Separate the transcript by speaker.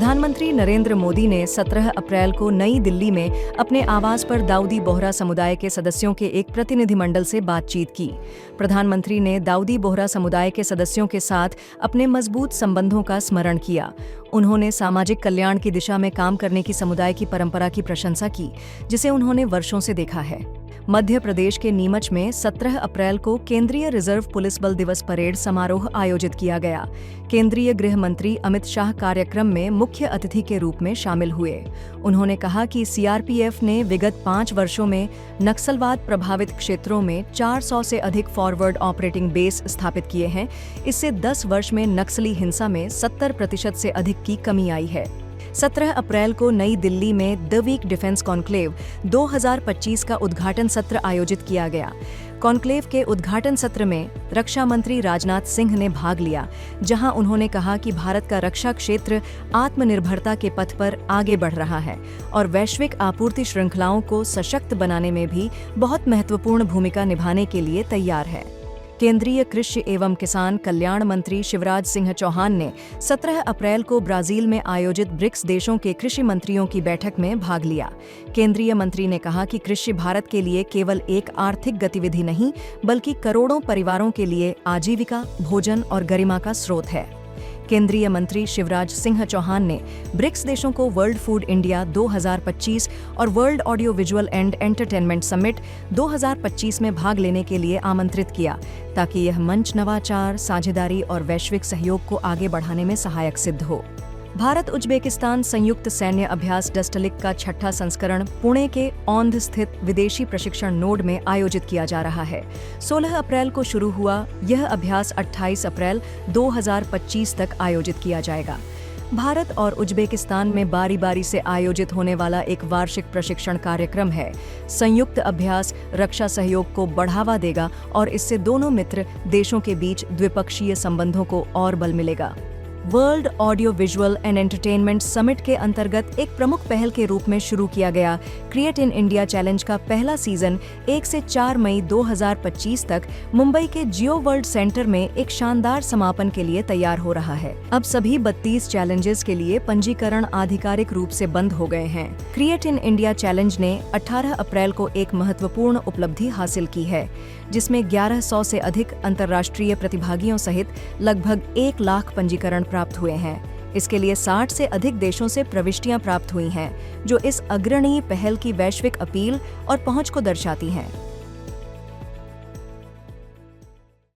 Speaker 1: प्रधानमंत्री नरेंद्र मोदी ने 17 अप्रैल को नई दिल्ली में अपने आवास पर दाऊदी बोहरा समुदाय के सदस्यों के एक प्रतिनिधिमंडल से बातचीत की। प्रधानमंत्री ने दाऊदी बोहरा समुदाय के सदस्यों के साथ अपने मजबूत संबंधों का स्मरण किया। उन्होंने सामाजिक कल्याण की दिशा में काम करने की समुदाय की परंपरा की प्रशंसा की, जिसे उन्होंने वर्षों से देखा है। मध्य प्रदेश के नीमच में 17 अप्रैल को केंद्रीय रिजर्व पुलिस बल दिवस परेड समारोह आयोजित किया गया। केंद्रीय गृह मंत्री अमित शाह कार्यक्रम में मुख्य अतिथि के रूप में शामिल हुए। उन्होंने कहा कि सीआरपीएफ ने विगत 5 वर्षों में नक्सलवाद प्रभावित क्षेत्रों में 400 से अधिक फॉरवर्ड ऑपरेटिंग बेस स्थापित किए हैं। इससे 10 वर्ष में नक्सली हिंसा में 70% से अधिक की कमी आई है। 17 अप्रैल को नई दिल्ली में द वीक डिफेंस कॉन्क्लेव 2025 का उद्घाटन सत्र आयोजित किया गया। कॉन्क्लेव के उद्घाटन सत्र में रक्षा मंत्री राजनाथ सिंह ने भाग लिया, जहां उन्होंने कहा कि भारत का रक्षा क्षेत्र आत्मनिर्भरता के पथ पर आगे बढ़ रहा है और वैश्विक आपूर्ति श्रृंखलाओं को सशक्त बनाने में भी बहुत महत्वपूर्ण भूमिका निभाने के लिए तैयार है। केंद्रीय कृषि एवं किसान कल्याण मंत्री शिवराज सिंह चौहान ने 17 अप्रैल को ब्राजील में आयोजित ब्रिक्स देशों के कृषि मंत्रियों की बैठक में भाग लिया। केंद्रीय मंत्री ने कहा कि कृषि भारत के लिए केवल एक आर्थिक गतिविधि नहीं, बल्कि करोड़ों परिवारों के लिए आजीविका, भोजन और गरिमा का स्रोत है। केंद्रीय मंत्री शिवराज सिंह चौहान ने ब्रिक्स देशों को वर्ल्ड फूड इंडिया 2025 और world audio visual and entertainment summit 2025 में भाग लेने के लिए आमंत्रित किया, ताकि यह मंच नवाचार, साझेदारी और वैश्विक सहयोग को आगे बढ़ाने में सहायक सिद्ध हो। भारत उज्बेकिस्तान संयुक्त सैन्य अभ्यास डस्टलिक का 6ठा संस्करण पुणे के औंध स्थित विदेशी प्रशिक्षण नोड में आयोजित किया जा रहा है। 16 अप्रैल को शुरू हुआ यह अभ्यास 28 अप्रैल 2025 तक आयोजित किया जाएगा। भारत और उज्बेकिस्तान में बारी बारी से आयोजित होने वाला एक वार्षिक प्रशिक्षण कार्यक्रम है। संयुक्त अभ्यास रक्षा सहयोग को बढ़ावा देगा और इससे दोनों मित्र देशों के बीच द्विपक्षीय संबंधों को और बल मिलेगा। World audio visual and entertainment summit के अंतर्गत एक प्रमुख पहल के रूप में शुरू किया गया क्रिएट इन इंडिया चैलेंज का पहला सीजन 1 से 4 मई 2025 तक मुंबई के जियो वर्ल्ड सेंटर में एक शानदार समापन के लिए तैयार हो रहा है। अब सभी 32 चैलेंजेस के लिए पंजीकरण आधिकारिक रूप से बंद हो गए हैं। क्रिएट इन इंडिया चैलेंज ने 18 अप्रैल को एक महत्वपूर्ण उपलब्धि हासिल की है, जिसमें 1100 से अधिक अंतर्राष्ट्रीय प्रतिभागियों सहित लगभग 1 लाख पंजीकरण प्राप्त हुए हैं। इसके लिए 60 से अधिक देशों से प्रविष्टियां प्राप्त हुई हैं, जो इस अग्रणीय पहल की वैश्विक अपील और पहुंच को दर्शाती हैं।